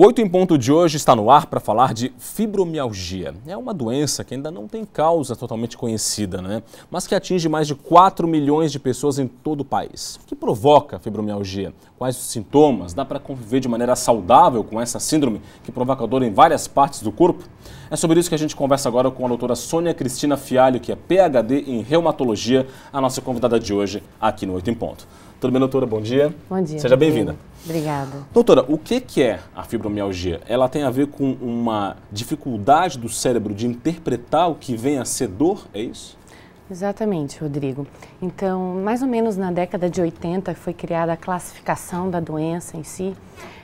O 8 em ponto de hoje está no ar para falar de fibromialgia. É uma doença que ainda não tem causa totalmente conhecida, né? Mas que atinge mais de 4 milhões de pessoas em todo o país. O que provoca a fibromialgia? Quais os sintomas? Dá para conviver de maneira saudável com essa síndrome que provoca dor em várias partes do corpo? É sobre isso que a gente conversa agora com a doutora Sônia Cristina Fialho, que é PhD em reumatologia, a nossa convidada de hoje aqui no 8 em ponto. Tudo bem, doutora? Bom dia. Bom dia. Seja bem-vinda. Obrigada. Doutora, o que é a fibromialgia? Ela tem a ver com uma dificuldade do cérebro de interpretar o que vem a ser dor, é isso? Exatamente, Rodrigo. Então, mais ou menos na década de 80 foi criada a classificação da doença em si.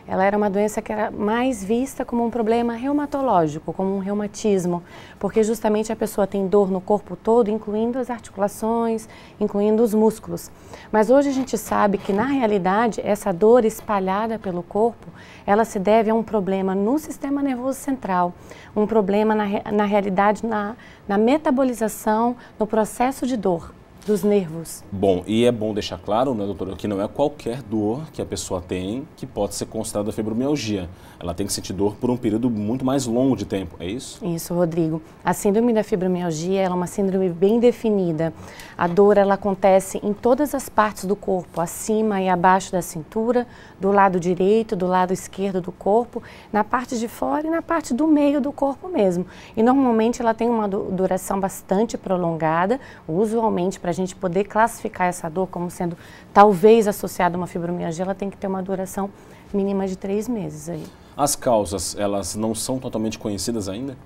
Ela era uma doença que era mais vista como um problema reumatológico, como um reumatismo, porque justamente a pessoa tem dor no corpo todo, incluindo as articulações, incluindo os músculos. Mas hoje a gente sabe que, na realidade, essa dor espalhada pelo corpo, ela se deve a um problema no sistema nervoso central, um problema, na realidade, na metabolização, no processo de dor dos nervos. Bom, e é bom deixar claro, né, doutora, que não é qualquer dor que a pessoa tem que pode ser considerada fibromialgia. Ela tem que sentir dor por um período muito mais longo de tempo, é isso? Isso, Rodrigo. A síndrome da fibromialgia ela é uma síndrome bem definida. A dor ela acontece em todas as partes do corpo, acima e abaixo da cintura, do lado direito, do lado esquerdo do corpo, na parte de fora e na parte do meio do corpo mesmo. E normalmente ela tem uma duração bastante prolongada, usualmente para a gente poder classificar essa dor como sendo talvez associada a uma fibromialgia, ela tem que ter uma duração mínima de 3 meses aí. As causas, elas não são totalmente conhecidas ainda?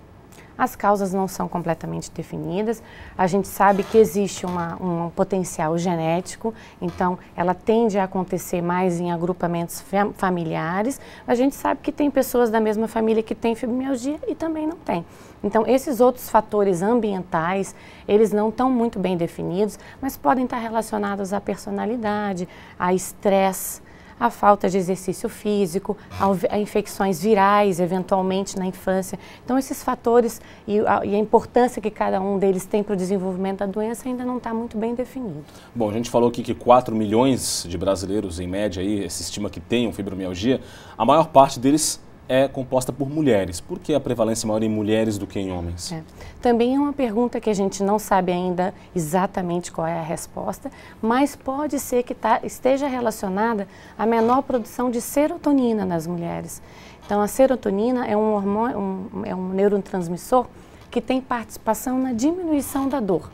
As causas não são completamente definidas. A gente sabe que existe um potencial genético, então ela tende a acontecer mais em agrupamentos familiares. A gente sabe que tem pessoas da mesma família que têm fibromialgia e também não tem. Então, esses outros fatores ambientais, eles não estão muito bem definidos, mas podem estar relacionados à personalidade, a estresse, a falta de exercício físico, a infecções virais, eventualmente na infância. Então, esses fatores e a importância que cada um deles tem para o desenvolvimento da doença ainda não está muito bem definido. Bom, a gente falou aqui que 4 milhões de brasileiros, em média, aí, se estima que tenham fibromialgia. A maior parte deles é composta por mulheres. Por que a prevalência maior em mulheres do que em homens? Também é uma pergunta que a gente não sabe ainda exatamente qual é a resposta, mas pode ser que esteja relacionada à menor produção de serotonina nas mulheres. Então, a serotonina é um hormônio, é um neurotransmissor que tem participação na diminuição da dor.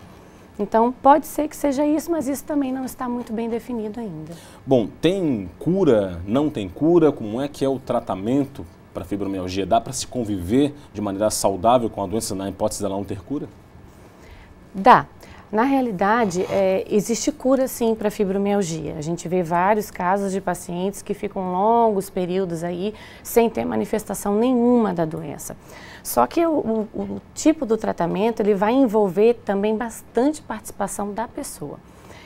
Então, pode ser que seja isso, mas isso também não está muito bem definido ainda. Bom, tem cura, não tem cura? Como é que é o tratamento para a fibromialgia? Dá para se conviver de maneira saudável com a doença na hipótese dela não ter cura? Dá. Na realidade, existe cura sim para a fibromialgia. A gente vê vários casos de pacientes que ficam longos períodos aí sem ter manifestação nenhuma da doença. Só que o tipo do tratamento ele vai envolver também bastante participação da pessoa.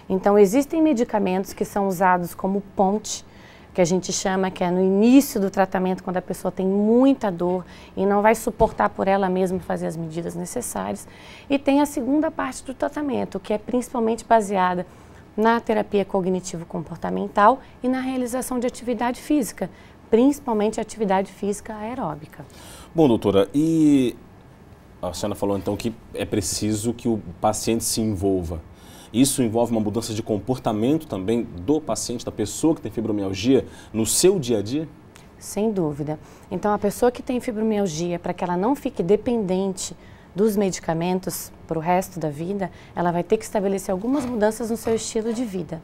Então, existem medicamentos que são usados como ponte, que a gente chama que é no início do tratamento, quando a pessoa tem muita dor e não vai suportar por ela mesma fazer as medidas necessárias. E tem a segunda parte do tratamento, que é principalmente baseada na terapia cognitivo-comportamental e na realização de atividade física, principalmente atividade física aeróbica. Bom, doutora, e a senhora falou então que é preciso que o paciente se envolva. Isso envolve uma mudança de comportamento também do paciente, da pessoa que tem fibromialgia, no seu dia a dia? Sem dúvida. Então, a pessoa que tem fibromialgia, para que ela não fique dependente dos medicamentos para o resto da vida, ela vai ter que estabelecer algumas mudanças no seu estilo de vida.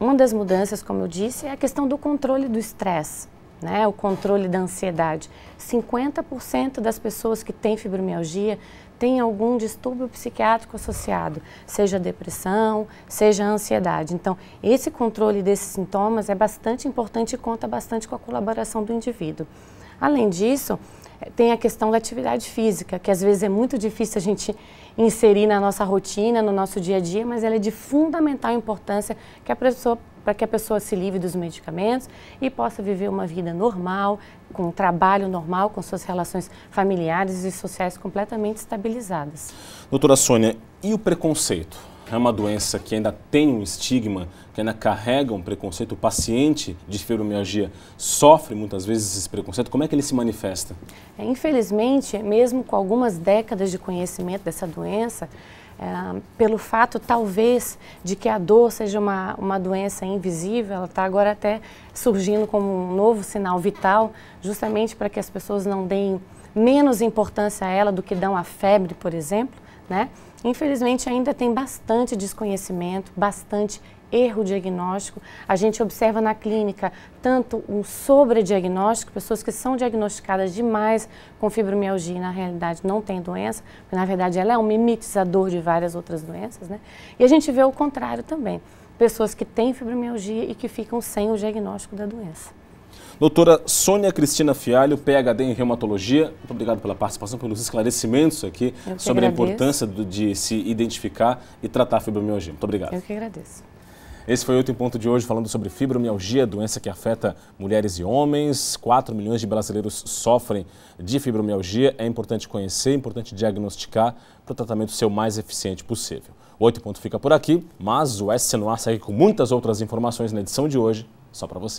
Uma das mudanças, como eu disse, é a questão do controle do estresse, né? O controle da ansiedade. 50% das pessoas que têm fibromialgia tem algum distúrbio psiquiátrico associado, seja depressão, seja ansiedade. Então, esse controle desses sintomas é bastante importante e conta bastante com a colaboração do indivíduo. Além disso, tem a questão da atividade física, que às vezes é muito difícil a gente inserir na nossa rotina, no nosso dia a dia, mas ela é de fundamental importância para que a pessoa se livre dos medicamentos e possa viver uma vida normal, com um trabalho normal, com suas relações familiares e sociais completamente estabilizadas. Doutora Sônia, e o preconceito? É uma doença que ainda tem um estigma, que ainda carrega um preconceito. O paciente de fibromialgia sofre muitas vezes esse preconceito. Como é que ele se manifesta? Infelizmente, mesmo com algumas décadas de conhecimento dessa doença, pelo fato talvez de que a dor seja uma doença invisível, ela está agora até surgindo como um novo sinal vital, justamente para que as pessoas não deem menos importância a ela do que dão à febre, por exemplo, né? Infelizmente ainda tem bastante desconhecimento, bastante erro diagnóstico. A gente observa na clínica tanto um sobrediagnóstico, pessoas que são diagnosticadas demais com fibromialgia e na realidade não tem doença, porque na verdade ela é um mimetizador de várias outras doenças, né? E a gente vê o contrário também, pessoas que têm fibromialgia e que ficam sem o diagnóstico da doença. Doutora Sônia Cristina Fialho, PhD em reumatologia, muito obrigado pela participação, pelos esclarecimentos aqui sobre a importância de se identificar e tratar a fibromialgia. Muito obrigado. Eu que agradeço. Esse foi o 8 em Ponto de hoje, falando sobre fibromialgia, doença que afeta mulheres e homens. 4 milhões de brasileiros sofrem de fibromialgia. É importante conhecer, é importante diagnosticar para o tratamento ser o mais eficiente possível. O 8 em Ponto fica por aqui, mas o SC no Ar segue com muitas outras informações na edição de hoje, só para você.